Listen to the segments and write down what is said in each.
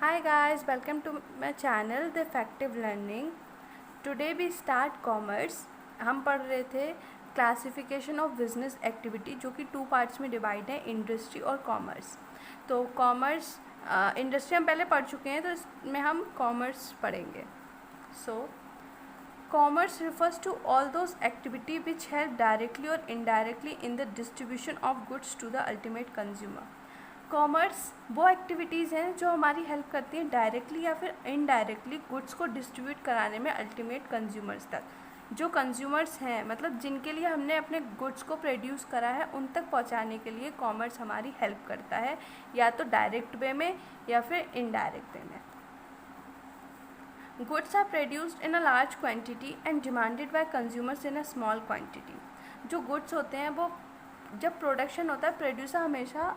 Hi guys, welcome to my channel The Effective Learning. Today we start commerce. हम पढ़ रहे थे classification of business activity जो कि 2 पार्ट्स में डिवाइड है, इंडस्ट्री और कॉमर्स. तो कॉमर्स इंडस्ट्री हम पहले पढ़ चुके हैं, तो इसमें हम कॉमर्स पढ़ेंगे. सो commerce refers to all those activity which help directly or indirectly in the distribution of goods to the ultimate consumer. Commerce वो एक्टिविटीज़ हैं जो हमारी हेल्प करती हैं डायरेक्टली या फिर इनडायरेक्टली गुड्स को डिस्ट्रीब्यूट कराने में अल्टीमेट कंज्यूमर्स तक. जो कंज्यूमर्स हैं, मतलब जिनके लिए हमने अपने गुड्स को प्रोड्यूस करा है, उन तक पहुंचाने के लिए कॉमर्स हमारी हेल्प करता है, या तो डायरेक्ट वे में या फिर इनडायरेक्ट वे में. Goods are produced in a large quantity and demanded by consumers in a small quantity. जो गुड्स होते हैं वो जब प्रोडक्शन होता है, प्रोड्यूसर हमेशा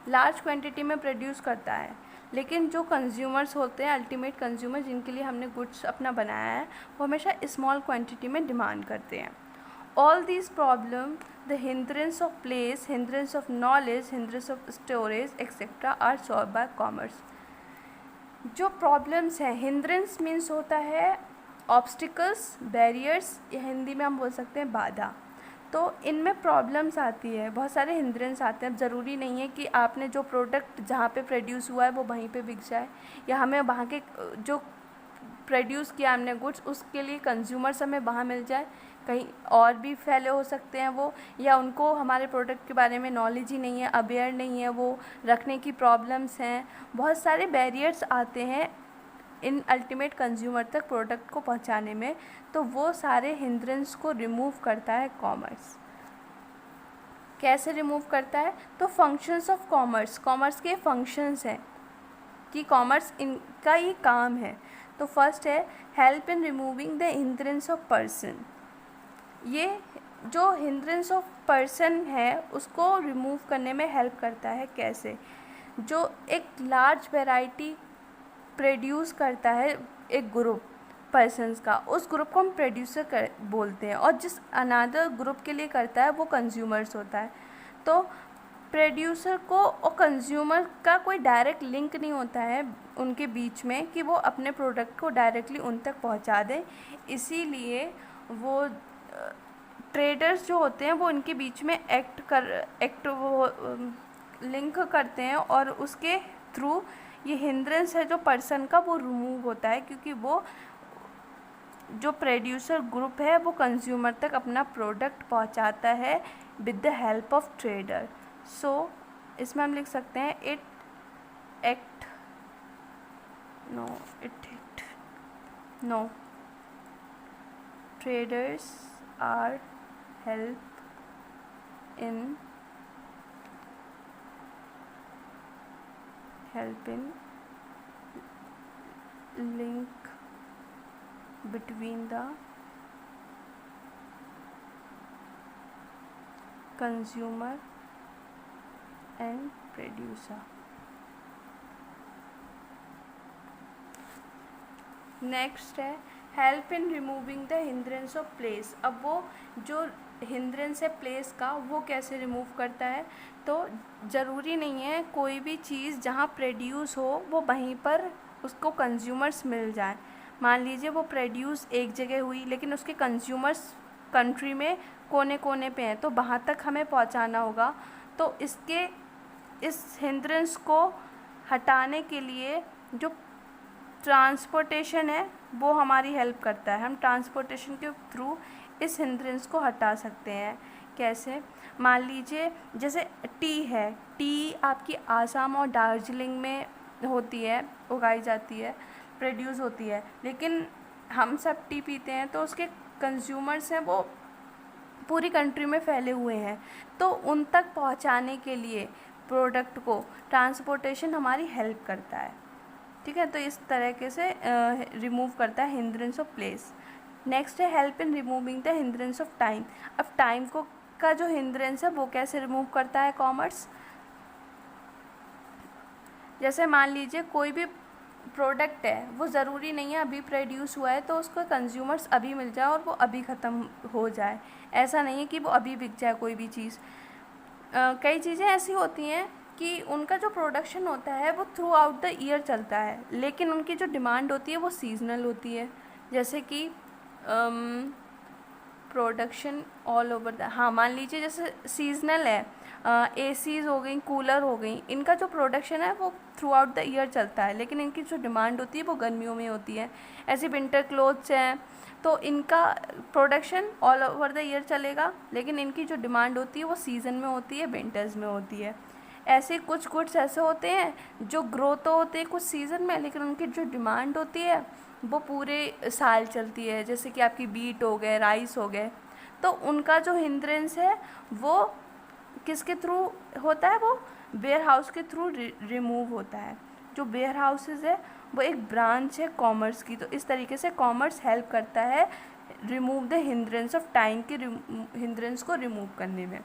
लार्ज क्वांटिटी में प्रोड्यूस करता है, लेकिन जो कंज्यूमर्स होते हैं, अल्टीमेट कंज्यूमर जिनके लिए हमने गुड्स अपना बनाया है, वो हमेशा स्मॉल क्वांटिटी में डिमांड करते हैं. All these problem, the hindrance of place, hindrance of knowledge, hindrance of storage etcetera are solve by commerce. जो प्रॉब्लम्स हैं, हिंड्रेंस मीन्स होता है ऑब्स्टिकल्स, बैरियर्स, या हिंदी में हम बोल सकते हैं बाधा. तो इनमें प्रॉब्लम्स आती है, बहुत सारे हिंड्रेंस आते हैं. अब ज़रूरी नहीं है कि आपने जो प्रोडक्ट जहाँ पे प्रोड्यूस हुआ है वो वहीं पे बिक जाए, या हमें वहाँ के जो प्रोड्यूस किया हमने गुड्स, उसके लिए कंज्यूमर्स हमें वहाँ मिल जाए. कहीं और भी फैले हो सकते हैं वो, या उनको हमारे प्रोडक्ट के बारे में नॉलेज ही नहीं है, अवेयर नहीं है, वो रखने की प्रॉब्लम्स हैं. बहुत सारे बैरियर्स आते हैं इन अल्टीमेट कंज्यूमर तक प्रोडक्ट को पहुंचाने में. तो वो सारे हिंड्रेंस को रिमूव करता है कॉमर्स. कैसे रिमूव करता है? तो फंक्शंस ऑफ कॉमर्स, कॉमर्स के फंक्शंस हैं कि कॉमर्स इनका ही काम है. तो फर्स्ट है help in removing the hindrance of person. ये जो हिंड्रेंस ऑफ पर्सन है उसको रिमूव करने में हेल्प करता है. कैसे? जो एक लार्ज वैरायटी प्रोड्यूस करता है एक ग्रुप पर्सन्स का, उस ग्रुप को हम प्रोड्यूसर बोलते हैं, और जिस अनदर ग्रुप के लिए करता है वो कंज्यूमर्स होता है. तो प्रोड्यूसर को और कंज्यूमर का कोई डायरेक्ट लिंक नहीं होता है उनके बीच में कि वो अपने प्रोडक्ट को डायरेक्टली उन तक पहुंचा दें. इसीलिए वो ट्रेडर्स जो होते हैं वो उनके बीच में वो लिंक करते हैं, और उसके थ्रू ये हिंड्रेंस है जो पर्सन का वो रिमूव होता है, क्योंकि वो जो प्रोड्यूसर ग्रुप है वो कंज्यूमर तक अपना प्रोडक्ट पहुंचाता है with the help of trader. So इसमें हम लिख सकते हैं no traders are help in link between the consumer and producer. Next है help in removing the hindrance of place. अब वो जो हिंड्रेंस है प्लेस का, वो कैसे रिमूव करता है? तो ज़रूरी नहीं है कोई भी चीज़ जहाँ प्रोड्यूस हो वो वहीं पर उसको कंज्यूमर्स मिल जाए. मान लीजिए वो प्रोड्यूस एक जगह हुई, लेकिन उसके कंज्यूमर्स कंट्री में कोने कोने पे हैं, तो वहाँ तक हमें पहुँचाना होगा. तो इस हिंड्रेंस को हटाने के लिए जो ट्रांसपोर्टेशन है वो हमारी हेल्प करता है. हम ट्रांसपोर्टेशन के थ्रू इस हिंड्रेंस को हटा सकते हैं. कैसे? मान लीजिए जैसे टी है, टी आपकी आसाम और दार्जिलिंग में होती है, उगाई जाती है, प्रोड्यूस होती है, लेकिन हम सब टी पीते हैं, तो उसके कंज्यूमर्स हैं वो पूरी कंट्री में फैले हुए हैं. तो उन तक पहुंचाने के लिए प्रोडक्ट को ट्रांसपोर्टेशन हमारी हेल्प करता है. ठीक है, तो इस तरीके से रिमूव करता है हिंड्रेंस ऑफ प्लेस. नेक्स्ट है help in removing the hindrance of time. अब टाइम का जो हिंड्रेंस है वो कैसे रिमूव करता है कॉमर्स? जैसे मान लीजिए कोई भी प्रोडक्ट है, वो ज़रूरी नहीं है अभी प्रोड्यूस हुआ है तो उसको कंज्यूमर्स अभी मिल जाए और वो अभी ख़त्म हो जाए. ऐसा नहीं है कि वो अभी बिक जाए कोई भी चीज़. कई चीज़ें ऐसी होती हैं कि उनका जो प्रोडक्शन होता है वो थ्रू आउट द ईयर चलता है, लेकिन उनकी जो डिमांड होती है वो सीजनल होती है। जैसे कि प्रोडक्शन ऑल ओवर द, हाँ मान लीजिए जैसे सीजनल है, एसीज हो गई, कूलर हो गई, इनका जो प्रोडक्शन है वो थ्रू आउट द ईयर चलता है, लेकिन इनकी जो डिमांड होती है वो गर्मियों में होती है। ऐसे विंटर क्लोथ्स हैं तो इनका production all over the year चलेगा, लेकिन इनकी जो डिमांड होती है वो सीज़न में होती है, विंटर्स में होती है। ऐसे कुछ गुड्स ऐसे होते हैं जो ग्रो तो होते हैं कुछ सीज़न में, लेकिन उनकी जो डिमांड होती है वो पूरे साल चलती है। जैसे कि आपकी बीट हो गए, राइस हो गए, तो उनका जो हिंड्रेंस है वो किसके थ्रू होता है, वो वेयर हाउस के थ्रू रिमूव होता है। जो वेयर हाउसेज है वो एक ब्रांच है कॉमर्स की, तो इस तरीके से कॉमर्स हेल्प करता है remove the hindrance of time के हिंड्रेंस को रिमूव करने में।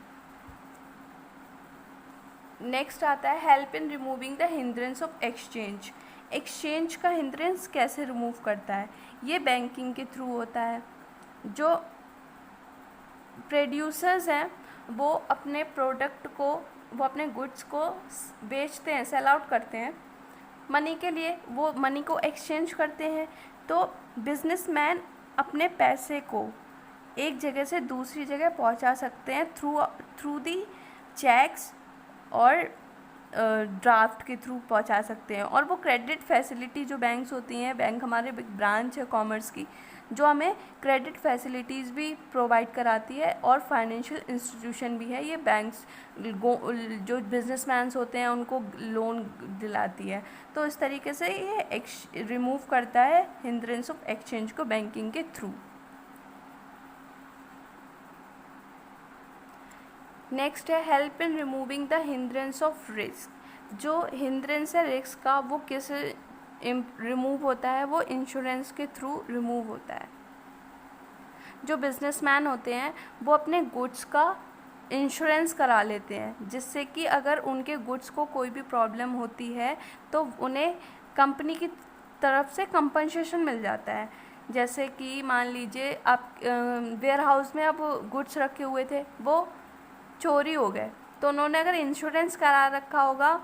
नेक्स्ट आता है help in removing the hindrance of exchange. Exchange का हिंड्रेंस कैसे रिमूव करता है, ये बैंकिंग के थ्रू होता है। जो प्रोड्यूसर्स हैं वो अपने प्रोडक्ट को, वो अपने गुड्स को बेचते हैं, सेल आउट करते हैं मनी के लिए, वो मनी को एक्सचेंज करते हैं। तो बिजनेसमैन अपने पैसे को एक जगह से दूसरी जगह पहुंचा सकते हैं थ्रू दी चेक्स और ड्राफ्ट के थ्रू पहुंचा सकते हैं। और वो क्रेडिट फैसिलिटी जो बैंक्स होती हैं, बैंक हमारे ब्रांच है कॉमर्स की, जो हमें क्रेडिट फैसिलिटीज़ भी प्रोवाइड कराती है, और फाइनेंशियल इंस्टीट्यूशन भी है, ये बैंक्स जो बिजनेसमैन्स होते हैं उनको लोन दिलाती है। तो इस तरीके से ये रिमूव करता है हिंड्रेंस ऑफ एक्सचेंज को बैंकिंग के थ्रू। नेक्स्ट है help in removing the hindrance of risk. जो हिंड्रेंस है रिस्क का वो किस रिमूव होता है, वो इंश्योरेंस के थ्रू रिमूव होता है। जो बिजनेसमैन होते हैं वो अपने गुड्स का इंश्योरेंस करा लेते हैं, जिससे कि अगर उनके गुड्स को कोई भी प्रॉब्लम होती है तो उन्हें कंपनी की तरफ से कंपनसेशन मिल जाता है। जैसे कि मान लीजिए आप वेयर हाउस में अब गुड्स रखे हुए थे, वो चोरी हो गए, तो उन्होंने अगर इंश्योरेंस करा रखा होगा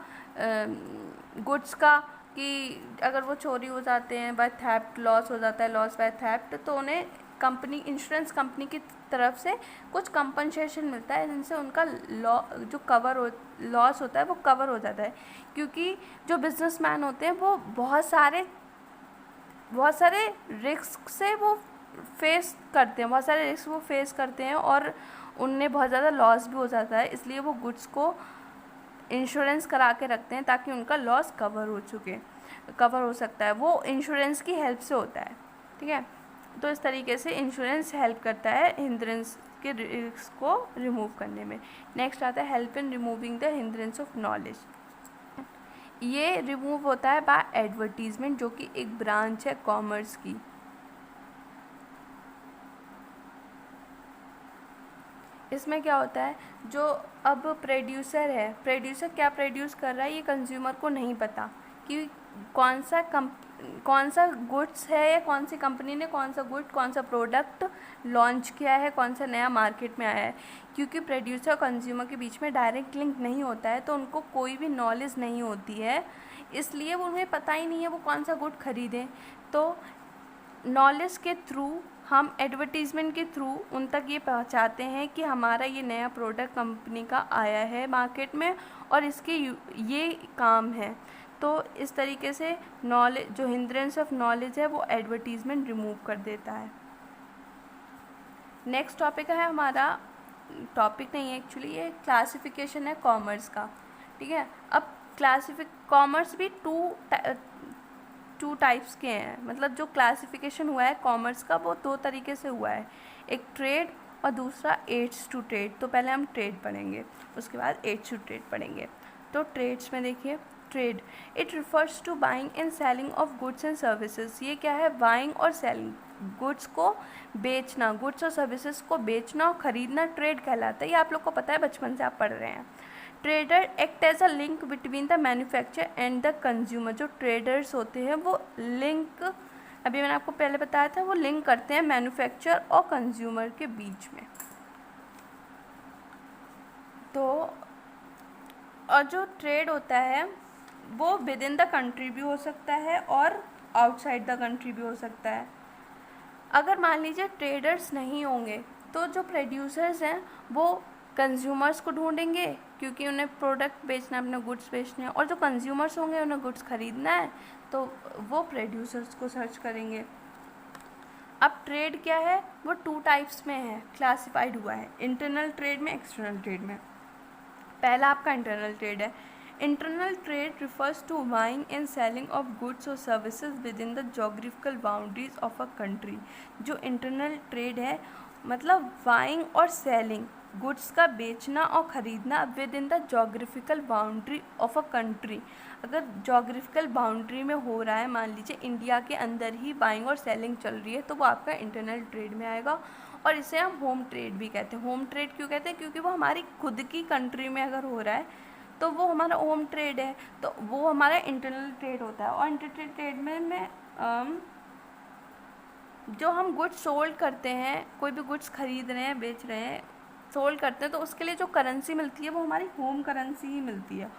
गुड्स का कि अगर वो चोरी हो जाते हैं बाय थेफ्ट, लॉस हो जाता है, लॉस बाय थेफ्ट, तो उन्हें कंपनी, इंश्योरेंस कंपनी की तरफ से कुछ कंपनसेशन मिलता है, जिनसे उनका लॉस होता है वो कवर हो जाता है। क्योंकि जो बिजनेसमैन होते हैं वो बहुत सारे रिस्क से वो फेस करते हैं, बहुत सारे रिस्क वो फेस करते हैं, और उनमें बहुत ज़्यादा लॉस भी हो जाता है। इसलिए वो गुड्स को इंश्योरेंस करा के रखते हैं ताकि उनका लॉस कवर हो सकता है, वो इंश्योरेंस की हेल्प से होता है। ठीक है, तो इस तरीके से इंश्योरेंस हेल्प करता है हिंड्रेंस के रिस्क को रिमूव करने में। नेक्स्ट आता है help in removing the hindrance of knowledge. ये रिमूव होता है बाय एडवर्टीजमेंट, जो कि एक ब्रांच है कॉमर्स की। इसमें क्या होता है, जो अब प्रोड्यूसर है, प्रोड्यूसर क्या प्रोड्यूस कर रहा है ये कंज्यूमर को नहीं पता कि कौन सा गुड्स है, या कौन सी कंपनी ने कौन सा गुड, कौन सा प्रोडक्ट लॉन्च किया है, कौन सा नया मार्केट में आया है। क्योंकि प्रोड्यूसर और कंज्यूमर के बीच में डायरेक्ट लिंक नहीं होता है, तो उनको कोई भी नॉलेज नहीं होती है, इसलिए वो उन्हें पता ही नहीं है वो कौन सा गुड खरीदें। तो नॉलेज के थ्रू हम एडवर्टीज़मेंट के थ्रू उन तक ये पहुंचाते हैं कि हमारा ये नया प्रोडक्ट कंपनी का आया है मार्केट में और इसके ये काम है। तो इस तरीके से नॉलेज, जो हिंड्रेंस ऑफ नॉलेज है, वो एडवर्टीज़मेंट रिमूव कर देता है। नेक्स्ट टॉपिक है हमारा, टॉपिक नहीं है एक्चुअली, ये क्लासिफिकेशन है कॉमर्स का। ठीक है, अब कॉमर्स भी टू टाइप्स के हैं, मतलब जो क्लासिफिकेशन हुआ है कॉमर्स का वो दो तरीके से हुआ है, एक ट्रेड और दूसरा एड्स टू ट्रेड। तो पहले हम ट्रेड पढ़ेंगे, उसके बाद एड्स टू ट्रेड पढ़ेंगे। तो ट्रेड्स में देखिए, trade it refers to buying and selling of goods and services. ये क्या है, बाइंग और सेलिंग, गुड्स को बेचना, गुड्स और सर्विसेज को बेचना और ख़रीदना ट्रेड कहलाता है। ये आप लोग को पता है, बचपन से आप पढ़ रहे हैं। Trader act as a link between the manufacturer and the consumer. जो ट्रेडर्स होते हैं वो लिंक, अभी मैंने आपको पहले बताया था, वो लिंक करते हैं मैन्युफैक्चरर और कंज्यूमर के बीच में। तो और जो ट्रेड होता है वो विद इन द कंट्री भी हो सकता है और आउटसाइड द कंट्री भी हो सकता है। अगर मान लीजिए ट्रेडर्स नहीं होंगे तो जो प्रोड्यूसर्स हैं वो कंज्यूमर्स को ढूंढेंगे, क्योंकि उन्हें प्रोडक्ट बेचना है, अपने गुड्स बेचने हैं, और जो कंज्यूमर्स होंगे उन्हें गुड्स खरीदना है तो वो प्रोड्यूसर्स को सर्च करेंगे। अब ट्रेड क्या है, वो 2 टाइप्स में है, क्लासिफाइड हुआ है, इंटरनल ट्रेड में, एक्सटर्नल ट्रेड में। पहला आपका इंटरनल ट्रेड है। Internal trade refers to buying and selling of goods और services within the geographical boundaries of a country. जो इंटरनल ट्रेड है मतलब बाइंग और सेलिंग, गुड्स का बेचना और ख़रीदना with in the geographical boundary of a country. अगर जोग्राफिकल बाउंड्री में हो रहा है, मान लीजिए इंडिया के अंदर ही बाइंग और सेलिंग चल रही है, तो वो आपका इंटरनल ट्रेड में आएगा। और इसे हम होम ट्रेड भी कहते हैं। होम ट्रेड क्यों कहते हैं, क्योंकि वो हमारी खुद की कंट्री में अगर हो रहा है तो वो हमारा होम ट्रेड है, तो वो हमारा इंटरनल ट्रेड होता है। और इंटरनल ट्रेड में जो हम गुड्स सोल्ड करते हैं, कोई भी गुड्स खरीद रहे हैं, बेच रहे हैं, सोल्ड करते हैं, तो उसके लिए जो करेंसी मिलती है वो हमारी होम करेंसी ही मिलती है।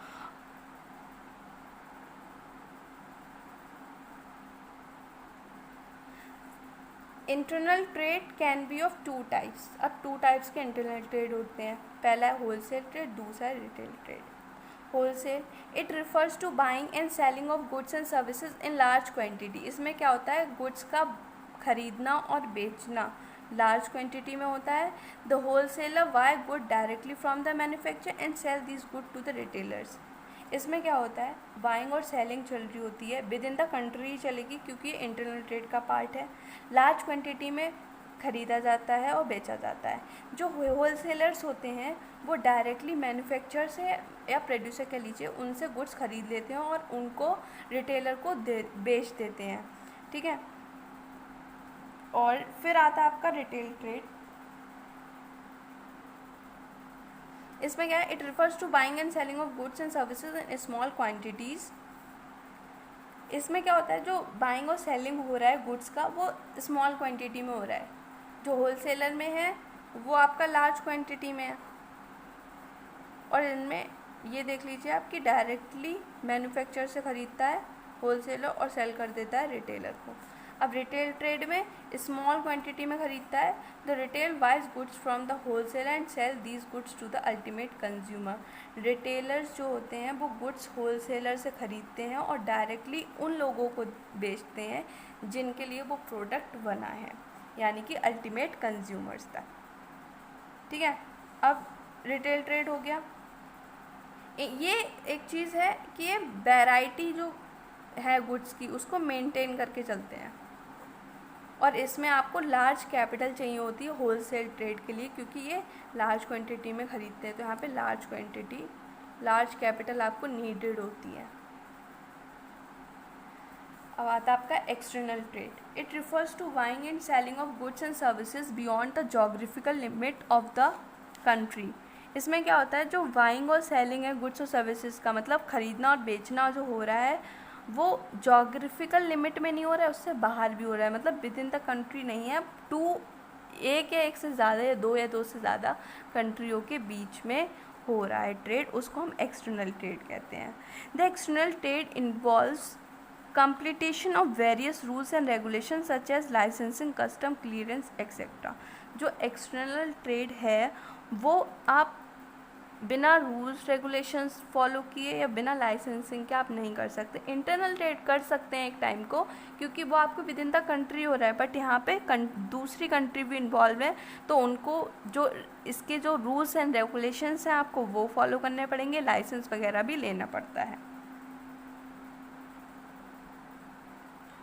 Internal trade can be of 2 types. अब 2 टाइप्स के इंटरनल ट्रेड होते हैं। पहला है होलसेल ट्रेड, दूसरा है retail trade. Wholesale, it refers to buying and selling of goods and services in large quantity. इसमें क्या होता है, गुड्स का खरीदना और बेचना लार्ज क्वांटिटी में होता है। The wholesaler buy good directly from the manufacturer and sell this good to the retailers. इसमें क्या होता है, बाइंग और सेलिंग चल रही होती है, विद इन द कंट्री ही चलेगी क्योंकि ये इंटरनल ट्रेड का पार्ट है। लार्ज क्वांटिटी में खरीदा जाता है और बेचा जाता है। जो होलसेलर्स होते हैं वो डायरेक्टली मैन्युफैक्चरर से या प्रोड्यूसर कह लीजिए, उनसे गुड्स खरीद लेते हैं और उनको रिटेलर को बेच देते हैं, ठीक है। और फिर आता है आपका रिटेल ट्रेड। इसमें क्या है, it refers to buying and selling of goods and services in small quantities. इसमें क्या होता है, जो बाइंग और सेलिंग हो रहा है गुड्स का वो स्मॉल क्वांटिटी में हो रहा है। जो होलसेलर में है वो आपका लार्ज क्वांटिटी में है। और इनमें ये देख लीजिए आपकी डायरेक्टली मैन्युफैक्चरर से ख़रीदता है होलसेलर और सेल कर देता है रिटेलर को। अब रिटेल ट्रेड में स्मॉल क्वांटिटी में ख़रीदता है। The retail buys goods from the wholesaler and sell these goods to the ultimate consumer. Retailers जो होते हैं वो गुड्स होलसेलर से ख़रीदते हैं और डायरेक्टली उन लोगों को बेचते हैं जिनके लिए वो प्रोडक्ट बना है, यानी कि अल्टीमेट कंज्यूमर्स तक, ठीक है। अब रिटेल ट्रेड हो गया। ये एक चीज़ है कि ये वैरायटी जो है गुड्स की उसको मेंटेन करके चलते हैं, और इसमें आपको लार्ज कैपिटल चाहिए होती है होलसेल ट्रेड के लिए, क्योंकि ये लार्ज क्वांटिटी में ख़रीदते हैं, तो यहाँ पे लार्ज क्वांटिटी, लार्ज कैपिटल आपको नीडेड होती है। अब आता है आपका external trade. It refers to buying and selling of goods and services beyond the geographical limit of the country. इसमें क्या होता है, जो बाइंग और सेलिंग है गुड्स और सर्विसेज का, मतलब ख़रीदना और बेचना जो हो रहा है वो जोग्राफिकल लिमिट में नहीं हो रहा है, उससे बाहर भी हो रहा है, मतलब विद इन द कंट्री नहीं है। एक या एक से ज़्यादा या दो से ज़्यादा कंट्रियों के बीच में हो रहा है ट्रेड, उसको हम एक्सटर्नल ट्रेड कहते हैं। The external trade involves completion of various rules and regulations such as licensing, custom clearance etc. जो एक्सटर्नल ट्रेड है वो आप बिना रूल्स रेगुलेशंस फॉलो किए या बिना लाइसेंसिंग के आप नहीं कर सकते। इंटरनल ट्रेड कर सकते हैं एक टाइम को, क्योंकि वो आपको विद इन द कंट्री हो रहा है, बट यहाँ पे दूसरी कंट्री भी इन्वॉल्व है, तो उनको जो इसके जो रूल्स एंड रेगुलेशंस हैं आपको वो फॉलो करने पड़ेंगे, लाइसेंस वगैरह भी लेना पड़ता है।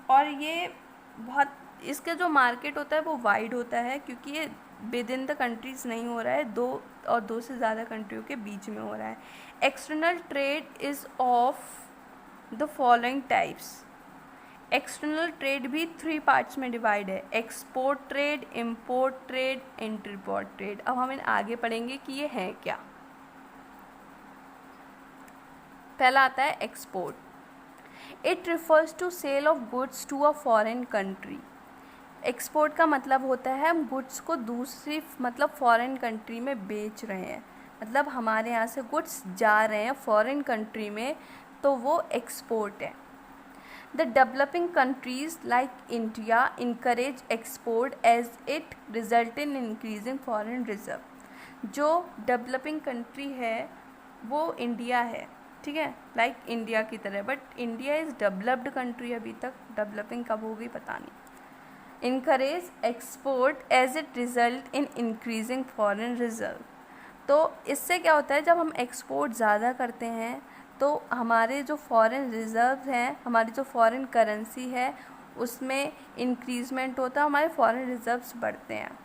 और ये बहुत, इसके जो मार्केट होता है वो वाइड होता है, क्योंकि ये विद इन द कंट्रीज़ नहीं हो रहा है, दो से ज़्यादा कंट्रियों के बीच में हो रहा है। External trade is of the following types. External trade भी 3 पार्ट्स में डिवाइड है, export trade, import trade, entrepot trade. अब हम आगे पढ़ेंगे कि ये है क्या। पहला आता है export. It refers to sale of goods to a foreign country. Export का मतलब होता है हम गुड्स को दूसरी मतलब फॉरेन कंट्री में बेच रहे हैं, मतलब हमारे यहाँ से गुड्स जा रहे हैं फॉरेन कंट्री में, तो वो एक्सपोर्ट है। The developing countries like India encourage export as it result in increasing foreign reserve. जो डेवलपिंग कंट्री है वो इंडिया है, ठीक है, लाइक इंडिया की तरह, but India is developed country, अभी तक डेवलपिंग कब होगी पता नहीं। Encourage export as it result in increasing foreign reserve. तो इससे क्या होता है, जब हम एक्सपोर्ट ज़्यादा करते हैं तो हमारे जो फॉरेन रिजर्व हैं, हमारी जो फॉरेन करेंसी है उसमें इंक्रीजमेंट होता है, हमारे फॉरेन रिजर्व्स बढ़ते हैं।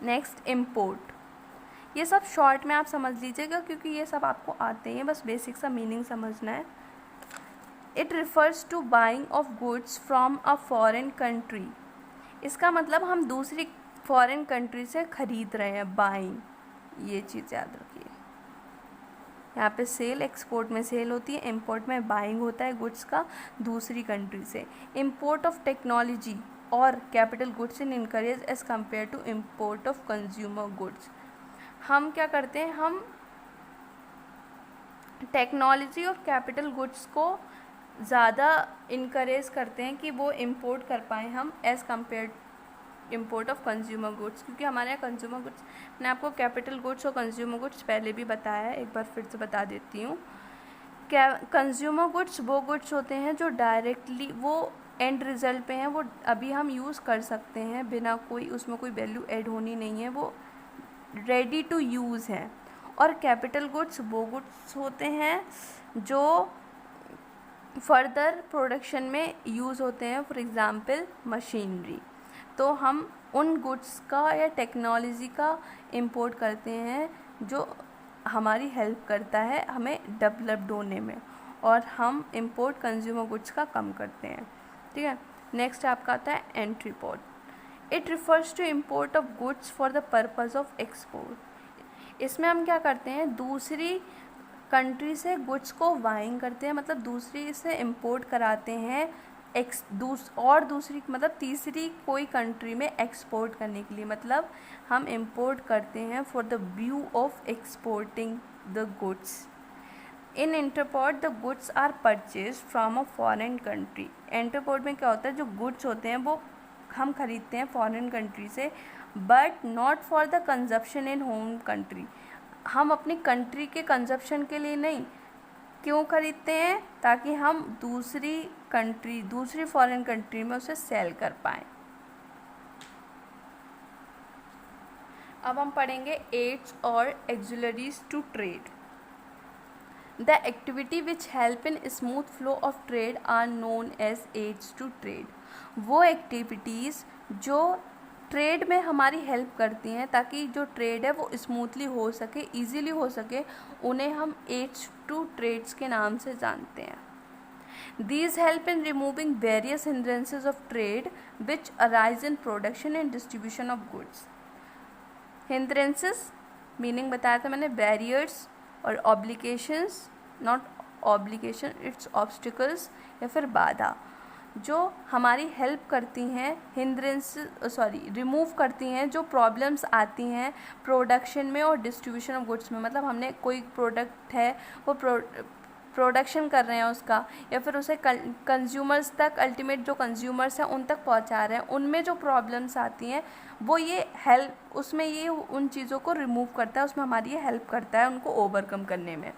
Next, import. ये सब शॉर्ट में आप समझ लीजिएगा क्योंकि ये सब आपको आते हैं, बस बेसिक सा मीनिंग समझना है। It refers to buying of goods from a foreign country. इसका मतलब हम दूसरी फॉरेन कंट्री से ख़रीद रहे हैं, बाइंग, ये चीज़ याद रखिए। यहाँ पे सेल, एक्सपोर्ट में सेल होती है, इंपोर्ट में बाइंग होता है गुड्स का दूसरी कंट्री से। इंपोर्ट ऑफ टेक्नोलॉजी और capital goods in encourage as compare to import of consumer goods. हम क्या करते हैं, हम टेक्नोलॉजी और कैपिटल गुड्स को ज़्यादा इनकरेज करते हैं कि वो इंपोर्ट कर पाएँ हम as compare import of consumer goods, क्योंकि हमारे यहाँ कंज्यूमर गुड्स, मैंने आपको कैपिटल गुड्स और कंज्यूमर गुड्स पहले भी बताया है, एक बार फिर से बता देती हूँ। कंज्यूमर गुड्स वो गुड्स होते हैं जो डायरेक्टली वो एंड रिज़ल्ट पे हैं, वो अभी हम यूज़ कर सकते हैं बिना कोई उसमें कोई वैल्यू ऐड होनी नहीं है, वो रेडी टू यूज़ हैं। और कैपिटल गुड्स वो गुड्स होते हैं जो फर्दर प्रोडक्शन में यूज़ होते हैं, फॉर एग्ज़ाम्पल मशीनरी। तो हम उन गुड्स का या टेक्नोलॉजी का इंपोर्ट करते हैं जो हमारी हेल्प करता है हमें डेवलप्ड होने में, और हम इंपोर्ट कंज्यूमर गुड्स का कम करते हैं, ठीक है। नेक्स्ट आपका आता है entrepot. It refers to import of goods for the purpose of export. इसमें हम क्या करते हैं, दूसरी कंट्री से गुड्स को बाइंग करते हैं, मतलब दूसरी से इंपोर्ट कराते हैं और दूसरी मतलब तीसरी कोई कंट्री में एक्सपोर्ट करने के लिए, मतलब हम इंपोर्ट करते हैं for the view of exporting the goods. In entrepot the goods are purchase from a foreign country. Entrepot में क्या होता है, जो गुड्स होते हैं वो हम खरीदते हैं फॉरेन कंट्री से, but not for the consumption in home country. हम अपनी कंट्री के कंजप्शन के लिए नहीं, क्यों खरीदते हैं, ताकि हम दूसरी फॉरेन कंट्री में उसे सेल कर पाएँ। अब हम पढ़ेंगे एड्स और auxiliaries to trade. The activity which help in smooth flow of trade are known as aids to trade. वो एक्टिविटीज़ जो ट्रेड में हमारी हेल्प करती हैं ताकि जो ट्रेड है वो स्मूथली हो सके, ईजीली हो सके, उन्हें हम एड्स टू ट्रेड्स के नाम से जानते हैं। These help in removing various hindrances of trade which arise in production and distribution of goods. Hindrances meaning बताया था मैंने, बैरियर्स और obligations, not obligation, it's obstacles या फिर बाधा, जो हमारी हेल्प करती हैं, रिमूव करती हैं जो प्रॉब्लम्स आती हैं प्रोडक्शन में और डिस्ट्रीब्यूशन ऑफ गुड्स में। मतलब हमने कोई प्रोडक्ट है वो प्रोडक्शन कर रहे हैं उसका, या फिर उसे कंज्यूमर्स तक, अल्टीमेट जो कंज्यूमर्स हैं उन तक पहुंचा रहे हैं, उनमें जो प्रॉब्लम्स आती हैं वो ये हेल्प, उसमें ये उन चीज़ों को रिमूव करता है, उसमें हमारी ये हेल्प करता है उनको ओवरकम करने में।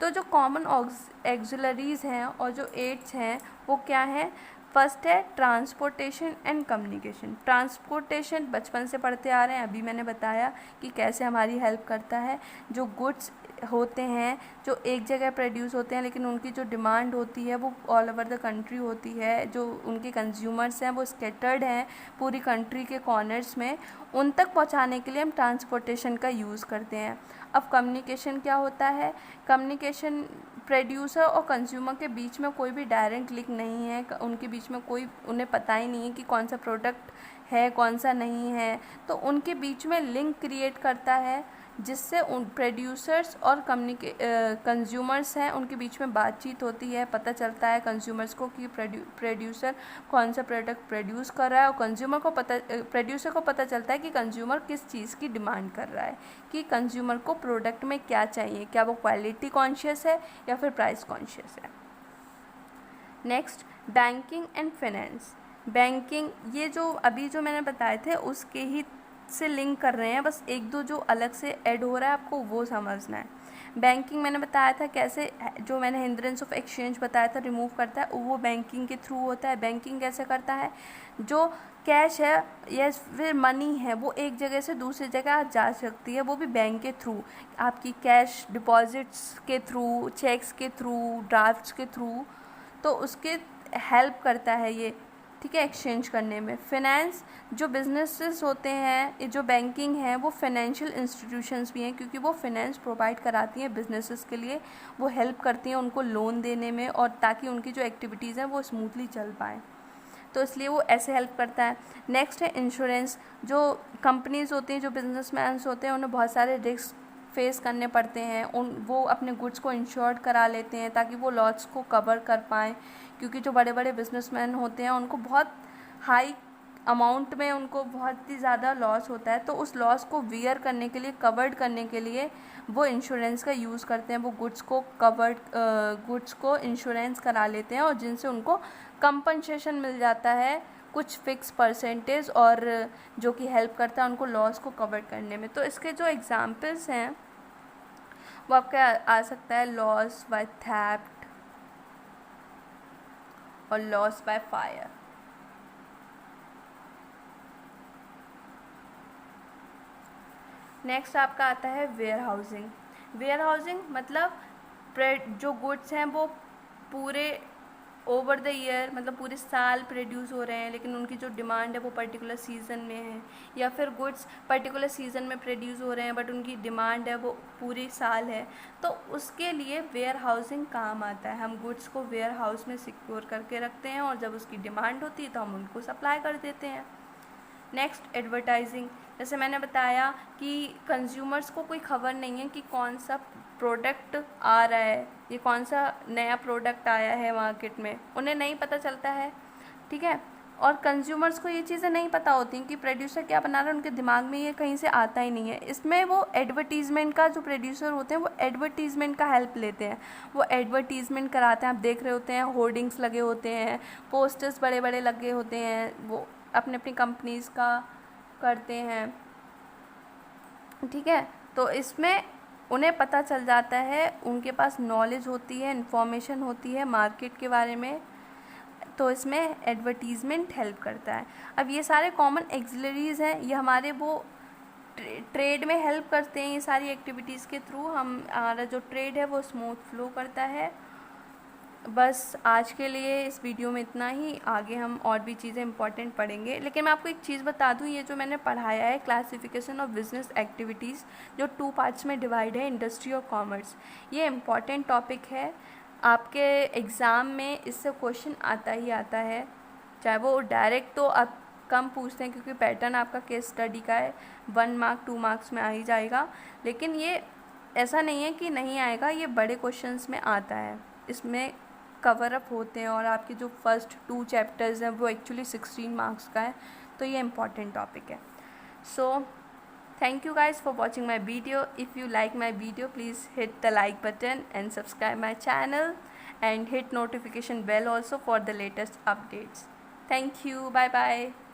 तो जो कॉमन ऑक्सिलरीज हैं और जो एड्स हैं वो क्या हैं, फर्स्ट है ट्रांसपोर्टेशन एंड कम्युनिकेशन। ट्रांसपोर्टेशन बचपन से पढ़ते आ रहे हैं, अभी मैंने बताया कि कैसे हमारी हेल्प करता है। जो गुड्स होते हैं जो एक जगह प्रोड्यूस होते हैं लेकिन उनकी जो डिमांड होती है वो ऑल ओवर द कंट्री होती है, जो उनके कंज्यूमर्स हैं वो स्कैटर्ड हैं पूरी कंट्री के कॉर्नर्स में, उन तक पहुंचाने के लिए हम ट्रांसपोर्टेशन का यूज़ करते हैं। अब कम्युनिकेशन क्या होता है, कम्युनिकेशन प्रोड्यूसर और कंज्यूमर के बीच में कोई भी डायरेक्ट लिंक नहीं है, उनके बीच में कोई, उन्हें पता ही नहीं है कि कौन सा प्रोडक्ट है, कौन सा नहीं है, तो उनके बीच में लिंक क्रिएट करता है, जिससे उन प्रोड्यूसर्स और कंज्यूमर्स हैं उनके बीच में बातचीत होती है। पता चलता है कंज्यूमर्स को कि प्रोड्यूसर कौन सा प्रोडक्ट प्रोड्यूस कर रहा है, और प्रोड्यूसर को पता चलता है कि कंज्यूमर किस चीज़ की डिमांड कर रहा है, कि कंज्यूमर को प्रोडक्ट में क्या चाहिए, क्या वो क्वालिटी कॉन्शियस है या फिर प्राइस कॉन्शियस है। Next, banking and finance. Banking, ये जो अभी जो मैंने बताए थे उसके ही से लिंक कर रहे हैं, बस एक दो जो अलग से ऐड हो रहा है आपको वो समझना है। बैंकिंग मैंने बताया था कैसे, जो मैंने हिंड्रेंस ऑफ एक्सचेंज बताया था रिमूव करता है, वो बैंकिंग के थ्रू होता है। बैंकिंग कैसे करता है, जो कैश है या फिर मनी है वो एक जगह से दूसरी जगह जा सकती है, वो भी बैंक के थ्रू, आपकी कैश डिपॉजिट्स के थ्रू, चेक्स के थ्रू, ड्राफ्ट्स के थ्रू, तो उसके हेल्प करता है ये, ठीक है, एक्सचेंज करने में। फिनेंस, जो बिजनेसेस होते हैं, ये जो बैंकिंग है वो फाइनेंशियल इंस्टीट्यूशंस भी हैं, क्योंकि वो फाइनेंस प्रोवाइड कराती हैं बिजनेसेस के लिए, वो हेल्प करती हैं उनको लोन देने में, और ताकि उनकी जो एक्टिविटीज़ हैं वो स्मूथली चल पाएँ, तो इसलिए वो ऐसे हेल्प करता है। नेक्स्ट है इंश्योरेंस। जो कंपनीज़ होती हैं, जो बिजनेसमैन्स होते हैं, उन्हें बहुत सारे रिस्क फेस करने पड़ते हैं, वो अपने गुड्स को इंश्योर्ड करा लेते हैं ताकि वो लॉस को कवर कर पाएँ, क्योंकि जो बड़े बड़े बिजनेसमैन होते हैं उनको बहुत हाई अमाउंट में उनको बहुत ही ज़्यादा लॉस होता है, तो उस लॉस को वियर करने के लिए, कवर्ड करने के लिए वो इंश्योरेंस का यूज़ करते हैं। वो गुड्स को इंश्योरेंस करा लेते हैं, और जिनसे उनको कंपनसेशन मिल जाता है कुछ फिक्स परसेंटेज, और जो कि हेल्प करता है उनको लॉस को कवर करने में। तो इसके जो एग्जांपल्स हैं वो आपका आ सकता है लॉस बाय थेफ्ट और लॉस बाय फायर। नेक्स्ट आपका आता है वेयर हाउसिंग। वेयर हाउसिंग मतलब जो गुड्स हैं वो पूरे ओवर द ईयर, मतलब पूरे साल प्रोड्यूस हो रहे हैं, लेकिन उनकी जो डिमांड है वो पर्टिकुलर सीज़न में है, या फिर गुड्स पर्टिकुलर सीज़न में प्रोड्यूस हो रहे हैं बट उनकी डिमांड है वो पूरी साल है, तो उसके लिए वेयर हाउसिंग काम आता है। हम गुड्स को वेयर हाउस में सिक्योर करके रखते हैं, और जब उसकी डिमांड होती है तो हम उनको सप्लाई कर देते हैं। Next, advertising. जैसे मैंने बताया कि कंज्यूमर्स को कोई खबर नहीं है कि कौन सा प्रोडक्ट आ रहा है, ये कौन सा नया प्रोडक्ट आया है मार्केट में, उन्हें नहीं पता चलता है, ठीक है। और कंज्यूमर्स को ये चीज़ें नहीं पता होती कि प्रोड्यूसर क्या बना रहा है, उनके दिमाग में ये कहीं से आता ही नहीं है। इसमें वो एडवर्टीज़मेंट का, जो प्रोड्यूसर होते हैं वो एडवर्टीज़मेंट का हेल्प लेते हैं, वो एडवर्टीज़मेंट कराते हैं। आप देख रहे होते हैं होर्डिंग्स लगे होते हैं, पोस्टर्स बड़े बड़े लगे होते हैं, वो अपनी अपनी कंपनीज़ का करते हैं, ठीक है। तो इसमें उन्हें पता चल जाता है, उनके पास नॉलेज होती है, इन्फॉर्मेशन होती है मार्केट के बारे में, तो इसमें एडवर्टीज़मेंट हेल्प करता है। अब ये सारे कॉमन एक्सिलरीज़ हैं, ये हमारे वो ट्रेड में हेल्प करते हैं। ये सारी एक्टिविटीज़ के थ्रू हमारा जो ट्रेड है वो स्मूथ फ्लो करता है। बस आज के लिए इस वीडियो में इतना ही, आगे हम और भी चीज़ें इंपॉर्टेंट पढ़ेंगे। लेकिन मैं आपको एक चीज़ बता दूं, ये जो मैंने पढ़ाया है क्लासिफिकेशन ऑफ बिजनेस एक्टिविटीज़, जो 2 पार्ट्स में डिवाइड है, इंडस्ट्री और कॉमर्स, ये इम्पॉर्टेंट टॉपिक है। आपके एग्ज़ाम में इससे क्वेश्चन आता ही आता है, चाहे वो डायरेक्ट तो आप कम पूछते हैं क्योंकि पैटर्न आपका केस स्टडी का है, 1 मार्क 2 मार्क्स में आ ही जाएगा। लेकिन ये ऐसा नहीं है कि नहीं आएगा, ये बड़े क्वेश्चंस में आता है, इसमें कवर अप होते हैं, और आपके जो फर्स्ट 2 चैप्टर्स हैं वो एक्चुअली 16 मार्क्स का है, तो ये इम्पॉर्टेंट टॉपिक है। So thank you guys for watching my video. If you like my video, please hit the like button and subscribe my channel, and hit notification bell also for the latest updates. Thank you. Bye bye.